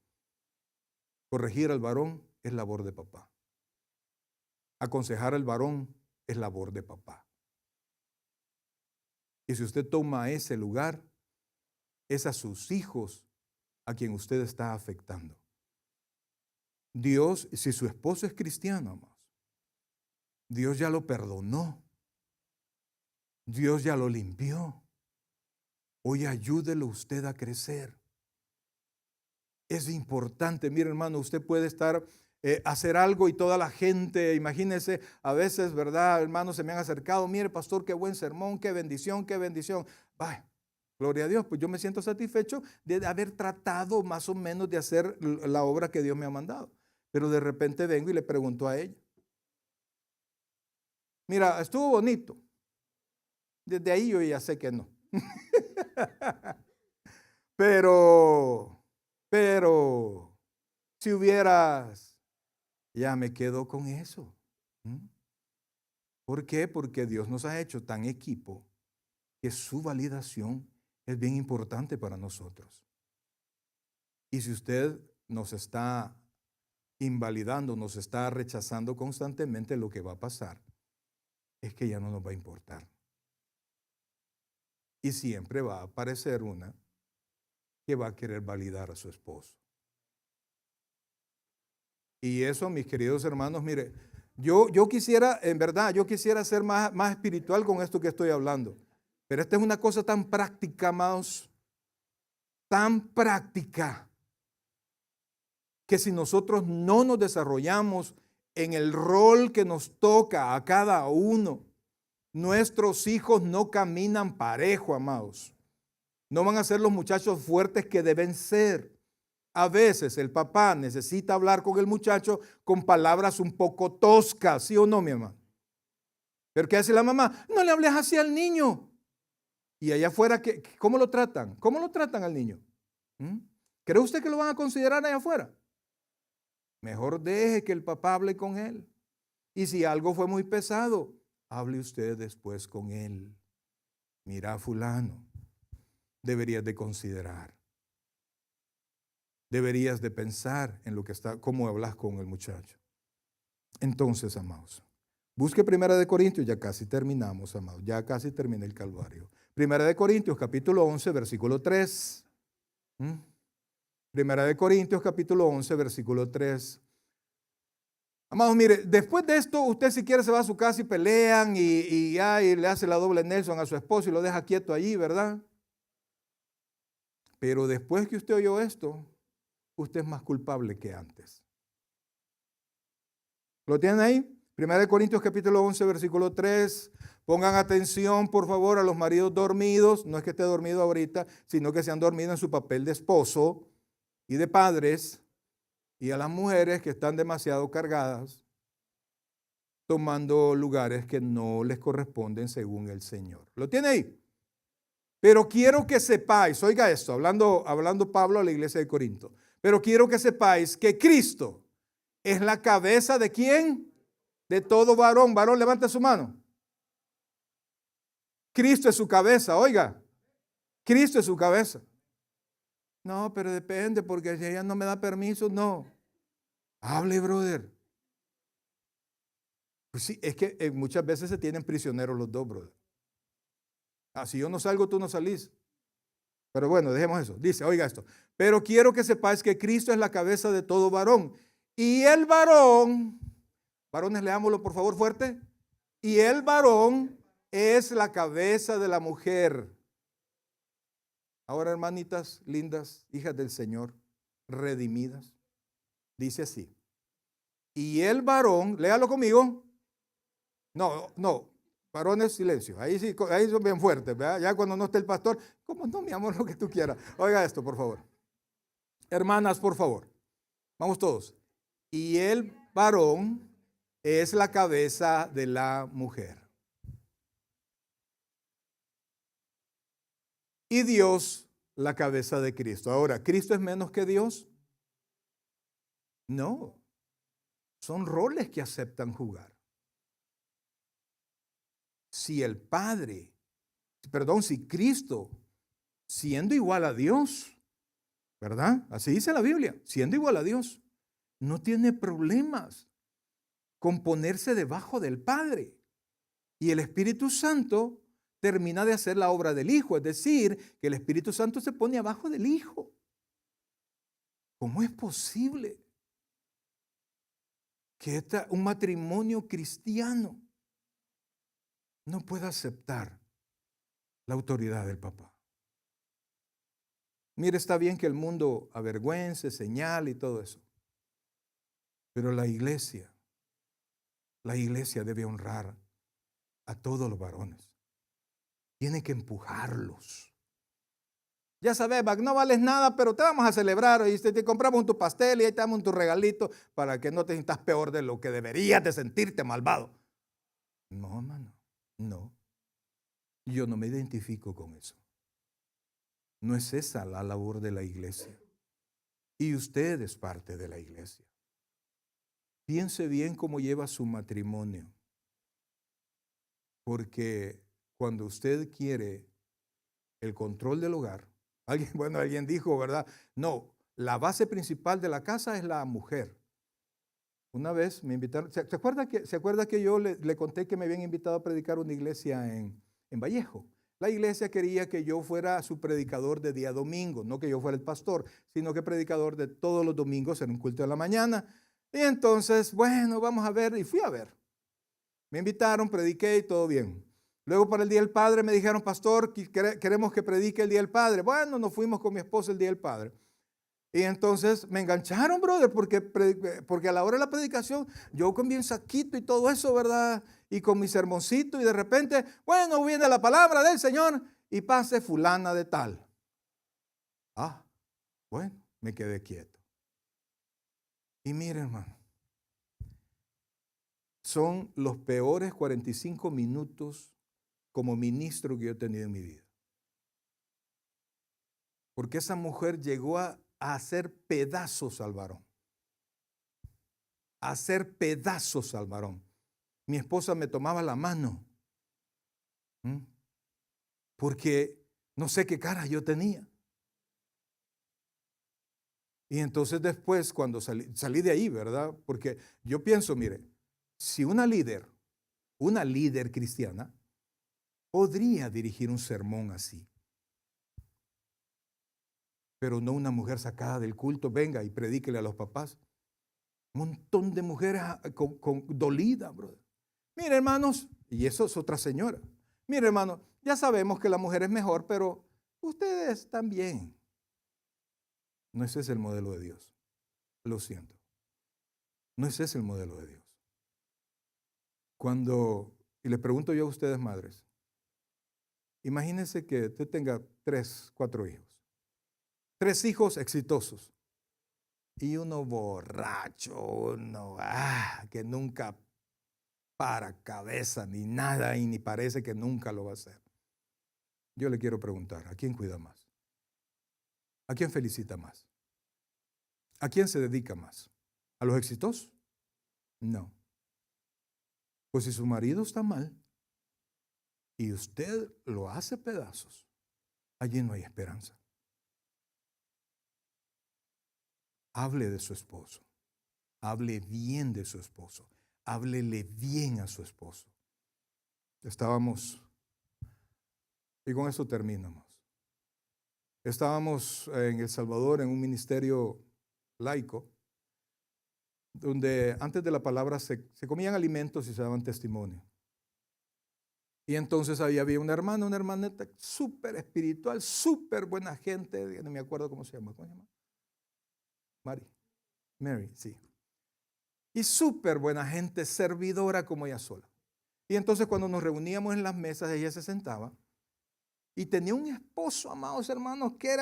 Corregir al varón es labor de papá. Aconsejar al varón es labor de papá. Y si usted toma ese lugar, es a sus hijos a quien usted está afectando. Dios, si su esposo es cristiano, amados, Dios ya lo perdonó. Dios ya lo limpió. Hoy ayúdelo usted a crecer. Es importante, mire hermano, usted puede hacer algo y toda la gente, imagínese, a veces, ¿verdad? Hermanos se me han acercado, mire pastor, qué buen sermón, qué bendición, qué bendición. Vaya, gloria a Dios, pues yo me siento satisfecho de haber tratado más o menos de hacer la obra que Dios me ha mandado. Pero de repente vengo y le pregunto a ella, mira, estuvo bonito. Desde ahí yo ya sé que no. Pero, si hubieras, ya me quedo con eso. ¿Por qué? Porque Dios nos ha hecho tan equipo que su validación es bien importante para nosotros. Y si usted nos está invalidando, nos está rechazando constantemente, lo que va a pasar es que ya no nos va a importar. Y siempre va a aparecer una que va a querer validar a su esposo. Y eso, mis queridos hermanos, mire, yo quisiera, en verdad, yo quisiera ser más espiritual con esto que estoy hablando. Pero esta es una cosa tan práctica, amados, tan práctica que si nosotros no nos desarrollamos en el rol que nos toca a cada uno, nuestros hijos no caminan parejo, amados. No van a ser los muchachos fuertes que deben ser. A veces el papá necesita hablar con el muchacho con palabras un poco toscas, ¿sí o no, mi hermano? Pero ¿qué hace la mamá? No le hables así al niño. Y allá afuera, ¿cómo lo tratan? ¿Cómo lo tratan al niño? ¿Cree usted que lo van a considerar allá afuera? Mejor deje que el papá hable con él. Y si algo fue muy pesado, hable usted después con él. Mira, fulano, deberías de considerar. Deberías de pensar en lo que está, cómo hablas con el muchacho. Entonces, amados, busque 1 Corintios, ya casi terminamos, amados, ya casi termina el Calvario. 1 Corintios, capítulo 11, versículo 3. 1 Corintios, capítulo 11, versículo 3. Amados, mire, después de esto, usted si quiere se va a su casa y pelean y le hace la doble Nelson a su esposo y lo deja quieto allí, ¿verdad? Pero después que usted oyó esto, usted es más culpable que antes. ¿Lo tienen ahí? 1 Corintios capítulo 11, versículo 3. Pongan atención, por favor, a los maridos dormidos. No es que esté dormido ahorita, sino que se han dormido en su papel de esposo y de padres. Y a las mujeres que están demasiado cargadas, tomando lugares que no les corresponden según el Señor. ¿Lo tiene ahí? Pero quiero que sepáis, oiga esto, hablando Pablo a la iglesia de Corinto. Pero quiero que sepáis que Cristo es la cabeza ¿de quién? De todo varón. Varón, levante su mano. Cristo es su cabeza, oiga. Cristo es su cabeza. No, pero depende, porque si ella no me da permiso, no. Hable, brother. Pues sí, es que muchas veces se tienen prisioneros los dos, brother. Si yo no salgo, tú no salís. Pero bueno, dejemos eso. Dice, oiga esto. Pero quiero que sepáis que Cristo es la cabeza de todo varón. Y el varón, varones, leámoslo por favor fuerte. Y el varón es la cabeza de la mujer. Ahora, hermanitas lindas, hijas del Señor, redimidas, dice así. Y el varón, léalo conmigo. No, varones, silencio. Ahí sí, ahí son bien fuertes, ¿verdad? Ya cuando no esté el pastor, ¿cómo no, mi amor, lo que tú quieras? Oiga esto, por favor. Hermanas, por favor. Vamos todos. Y el varón es la cabeza de la mujer. Y Dios, la cabeza de Cristo. Ahora, ¿Cristo es menos que Dios? No. Son roles que aceptan jugar. Si Cristo, siendo igual a Dios, ¿verdad? Así dice la Biblia, siendo igual a Dios, no tiene problemas con ponerse debajo del Padre. Y el Espíritu Santo termina de hacer la obra del Hijo, es decir, que el Espíritu Santo se pone abajo del Hijo. ¿Cómo es posible que un matrimonio cristiano no pueda aceptar la autoridad del papá? Mire, está bien que el mundo avergüence, señale y todo eso. Pero la iglesia debe honrar a todos los varones. Tiene que empujarlos. Ya sabes, no vales nada, pero te vamos a celebrar y te compramos tu pastel y ahí te damos tu regalito para que no te sientas peor de lo que deberías de sentirte, malvado. No, hermano, no. Yo no me identifico con eso. No es esa la labor de la iglesia. Y usted es parte de la iglesia. Piense bien cómo lleva su matrimonio. Porque cuando usted quiere el control del hogar, alguien dijo, ¿verdad? No, la base principal de la casa es la mujer. Una vez me invitaron, ¿se acuerda que yo le conté que me habían invitado a predicar una iglesia en Vallejo? La iglesia quería que yo fuera su predicador de día domingo, no que yo fuera el pastor, sino que predicador de todos los domingos en un culto de la mañana. Y entonces, bueno, vamos a ver, y fui a ver. Me invitaron, prediqué y todo bien. Luego para el Día del Padre me dijeron, pastor, queremos que predique el Día del Padre. Bueno, nos fuimos con mi esposa el Día del Padre. Y entonces me engancharon, brother, porque a la hora de la predicación yo con mi saquito y todo eso, ¿verdad? Y con mi sermoncito y de repente, bueno, viene la palabra del Señor y pase fulana de tal. Ah, bueno, me quedé quieto. Y mire, hermano, son los peores 45 minutos como ministro que yo he tenido en mi vida. Porque esa mujer llegó a hacer pedazos al varón. A hacer pedazos al varón. Mi esposa me tomaba la mano. Porque no sé qué cara yo tenía. Y entonces después cuando salí de ahí, ¿verdad? Porque yo pienso, mire, si una líder cristiana, podría dirigir un sermón así. Pero no una mujer sacada del culto, venga y predíquele a los papás. Un montón de mujeres dolidas, brother. Mire, hermanos, y eso es otra señora. Mire, hermano, ya sabemos que la mujer es mejor, pero ustedes también. No ese es el modelo de Dios. Lo siento. No ese es el modelo de Dios. Y le pregunto yo a ustedes, madres, imagínense que usted tenga 3, 4 hijos. 3 hijos exitosos. Y uno borracho, uno que nunca para cabeza ni nada y ni parece que nunca lo va a hacer. Yo le quiero preguntar, ¿a quién cuida más? ¿A quién felicita más? ¿A quién se dedica más? ¿A los exitosos? No. Pues si su marido está mal y usted lo hace pedazos, allí no hay esperanza. Hable de su esposo. Hable bien de su esposo. Háblele bien a su esposo. Estábamos, y con eso terminamos. Estábamos en El Salvador en un ministerio laico, donde antes de la palabra se comían alimentos y se daban testimonio. Y entonces ahí había una hermanita súper espiritual, súper buena gente, no me acuerdo cómo se llama. ¿Cómo se llama? Mary, sí. Y súper buena gente, servidora como ella sola. Y entonces cuando nos reuníamos en las mesas, ella se sentaba y tenía un esposo, amados hermanos, que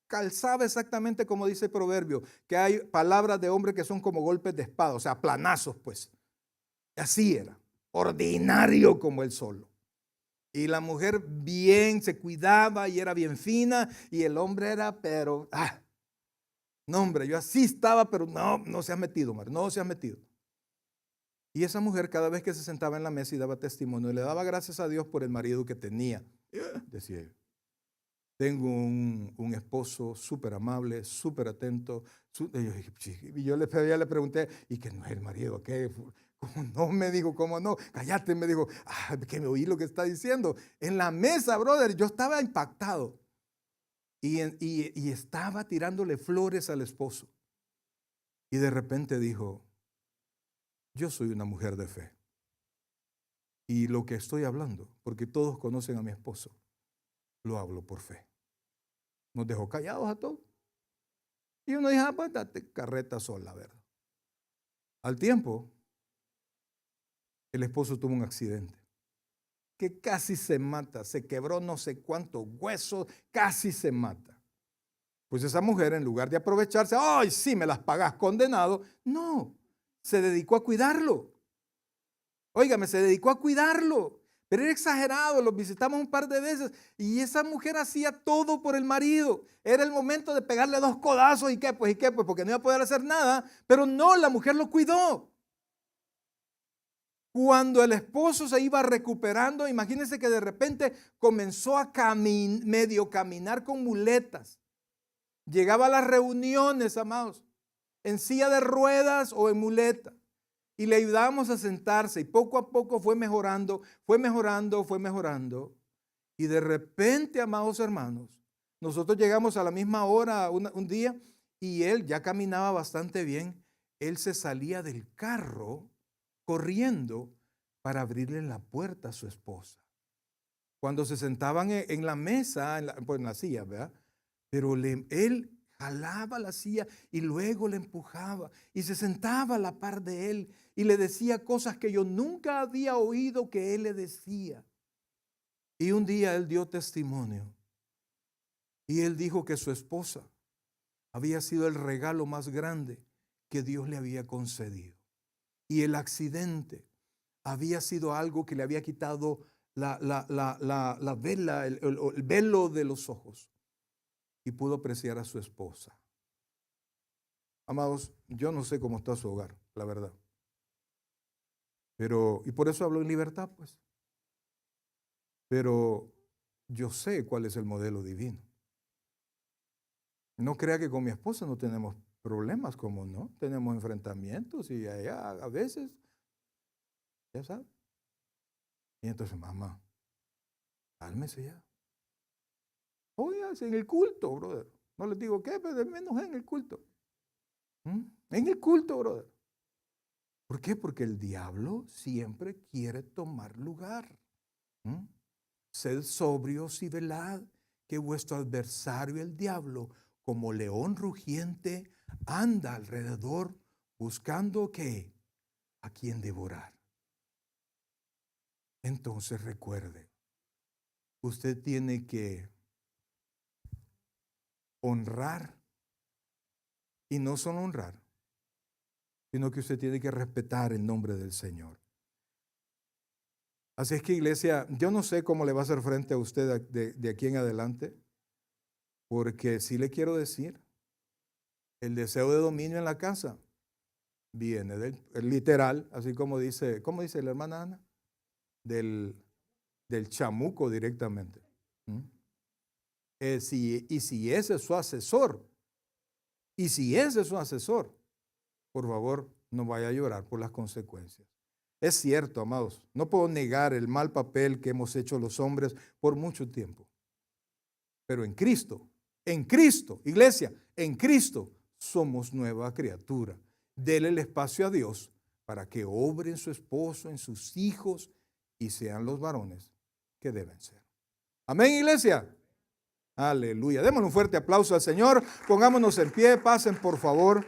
calzaba exactamente como dice el proverbio, que hay palabras de hombre que son como golpes de espada, o sea, planazos pues. Así era, ordinario como él solo. Y la mujer bien se cuidaba y era bien fina y el hombre era, pero, no hombre, yo así estaba, pero no se ha metido, Mar, no se ha metido. Y esa mujer cada vez que se sentaba en la mesa y daba testimonio, le daba gracias a Dios por el marido que tenía. Decía ella, tengo un esposo súper amable, súper atento. Y yo le pregunté, ¿y qué no es el marido? ¿Qué? ¿Cómo no? Me dijo, ¿cómo no? Cállate, me dijo, que me oí lo que está diciendo. En la mesa, brother, yo estaba impactado. Y estaba tirándole flores al esposo. Y de repente dijo, yo soy una mujer de fe. Y lo que estoy hablando, porque todos conocen a mi esposo, lo hablo por fe. Nos dejó callados a todos. Y uno dijo, pues date carreta sola, ¿verdad? Al tiempo, el esposo tuvo un accidente que casi se mata, se quebró no sé cuántos huesos, casi se mata. Pues esa mujer, en lugar de aprovecharse, ¡ay, sí, me las pagas, condenado! No, se dedicó a cuidarlo. Óigame, se dedicó a cuidarlo. Pero era exagerado, los visitamos un par de veces y esa mujer hacía todo por el marido. Era el momento de pegarle 2 codazos y qué, pues, porque no iba a poder hacer nada. Pero no, la mujer lo cuidó. Cuando el esposo se iba recuperando, imagínense que de repente comenzó a medio caminar con muletas. Llegaba a las reuniones, amados, en silla de ruedas o en muleta. Y le ayudábamos a sentarse y poco a poco fue mejorando. Y de repente, amados hermanos, nosotros llegamos a la misma hora un día y él ya caminaba bastante bien. Él se salía del carro corriendo para abrirle la puerta a su esposa. cuando se sentaban en la mesa, pues en la silla, ¿verdad? Pero él jalaba la silla y luego le empujaba y se sentaba a la par de él y le decía cosas que yo nunca había oído que él le decía. Y un día él dio testimonio y él dijo que su esposa había sido el regalo más grande que Dios le había concedido. Y el accidente había sido algo que le había quitado la vela, el velo de los ojos. Y pudo apreciar a su esposa. Amados, yo no sé cómo está su hogar, la verdad. Y por eso hablo en libertad, pues. Pero yo sé cuál es el modelo divino. No crea que con mi esposa no tenemos problemas, como no. Tenemos enfrentamientos y allá a veces, ya sabe. Y entonces, mamá, cálmese ya. Oiga, en el culto, brother. No les digo qué, pero menos en el culto. En el culto, brother. ¿Por qué? Porque el diablo siempre quiere tomar lugar. Sed sobrios y velad, que vuestro adversario, el diablo, como león rugiente, anda alrededor buscando ¿qué? A quien devorar. Entonces recuerde, usted tiene que honrar, y no solo honrar, sino que usted tiene que respetar el nombre del Señor. Así es que, iglesia, yo no sé cómo le va a hacer frente a usted de aquí en adelante, porque sí le quiero decir, el deseo de dominio en la casa viene del literal, así como dice la hermana Ana, del chamuco directamente. Si ese es su asesor, por favor, no vaya a llorar por las consecuencias. Es cierto, amados, no puedo negar el mal papel que hemos hecho los hombres por mucho tiempo. Pero en Cristo, iglesia, en Cristo somos nueva criatura. Dele el espacio a Dios para que obre en su esposo, en sus hijos y sean los varones que deben ser. Amén, iglesia. Aleluya. Démosle un fuerte aplauso al Señor. Pongámonos en pie, pasen por favor.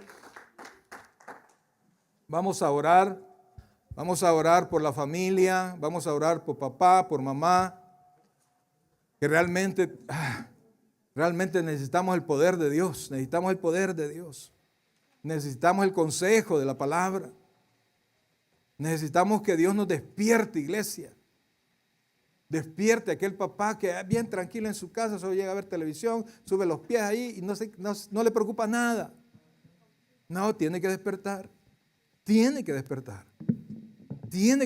Vamos a orar por la familia, vamos a orar por papá, por mamá, que realmente necesitamos el poder de Dios, necesitamos el consejo de la palabra, necesitamos que Dios nos despierte, iglesia. Despierte a aquel papá que es bien tranquilo en su casa, solo llega a ver televisión, sube los pies ahí y no le preocupa nada. No, tiene que despertar. Tiene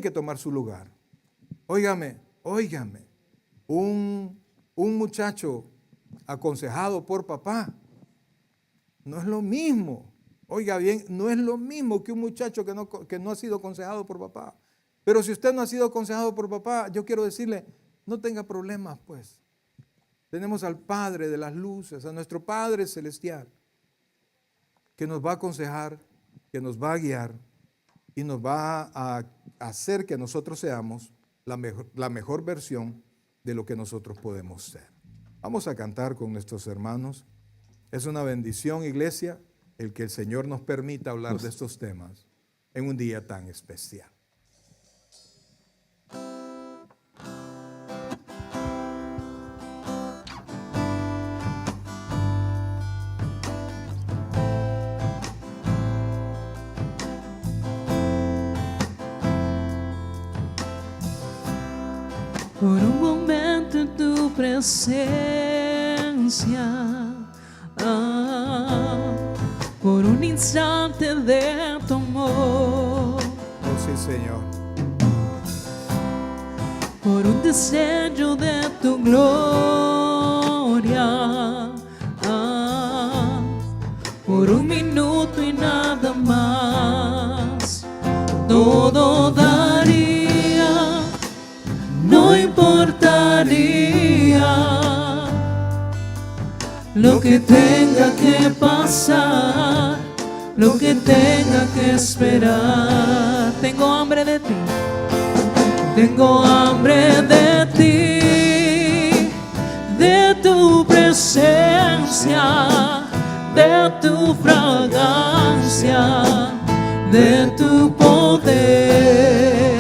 que tomar su lugar. Óigame, un muchacho aconsejado por papá no es lo mismo. Oiga bien, no es lo mismo que un muchacho que no ha sido aconsejado por papá. Pero si usted no ha sido aconsejado por papá, yo quiero decirle, no tenga problemas, pues. Tenemos al Padre de las luces, a nuestro Padre celestial, que nos va a aconsejar, que nos va a guiar y nos va a hacer que nosotros seamos la mejor versión de lo que nosotros podemos ser. Vamos a cantar con nuestros hermanos. Es una bendición, iglesia, el que el Señor nos permita hablar de estos temas en un día tan especial. Por un momento en tu presencia, por un instante de tu amor, Oh sí, Señor. por un destello de tu gloria, por un minuto y nada más, todo daría, no importaría lo que tenga que pasar, lo que tenga que esperar. Tengo hambre de ti, tengo hambre de ti. presencia, de tu fragancia, de tu poder.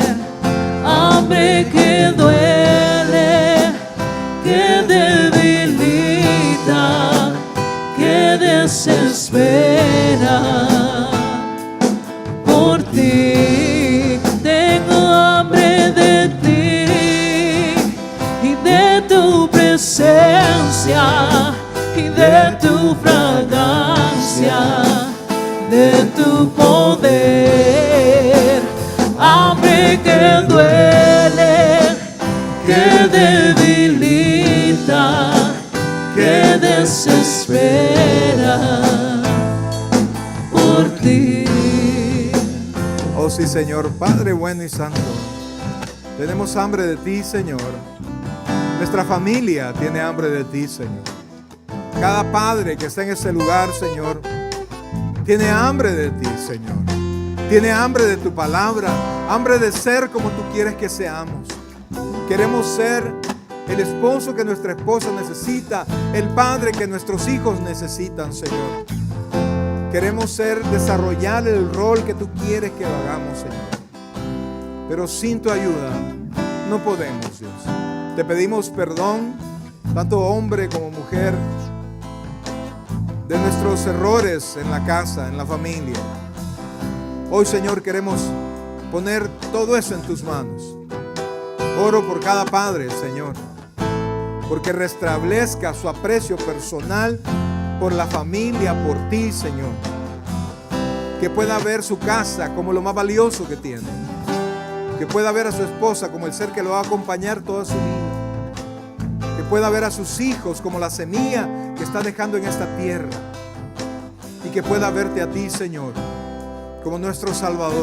Hambre que duele, que debilita, que desespera. Por ti tengo hambre de ti y de tu presencia y de tu fragancia, de tu poder. Hambre que duele, que debilita, que desespera. Por ti. Oh sí, Señor, Padre bueno y santo, tenemos hambre de ti, Señor. Nuestra familia tiene hambre de ti, Señor. Cada padre que está en ese lugar, Señor, tiene hambre de ti, Señor. Tiene hambre de tu palabra, hambre de ser como tú quieres que seamos. Queremos ser el esposo que nuestra esposa necesita, el padre que nuestros hijos necesitan, Señor. Queremos desarrollar el rol que tú quieres que lo hagamos, Señor. Pero sin tu ayuda no podemos, Dios. Te pedimos perdón, tanto hombre como mujer, de nuestros errores en la casa, en la familia. Hoy, Señor, queremos poner todo eso en tus manos. Oro por cada padre, Señor, porque restablezca su aprecio personal por la familia, por ti, Señor. Que pueda ver su casa como lo más valioso que tiene. Que pueda ver a su esposa como el ser que lo va a acompañar toda su vida. Que pueda ver a sus hijos como la semilla que está dejando en esta tierra. Y que pueda verte a ti, Señor, como nuestro Salvador.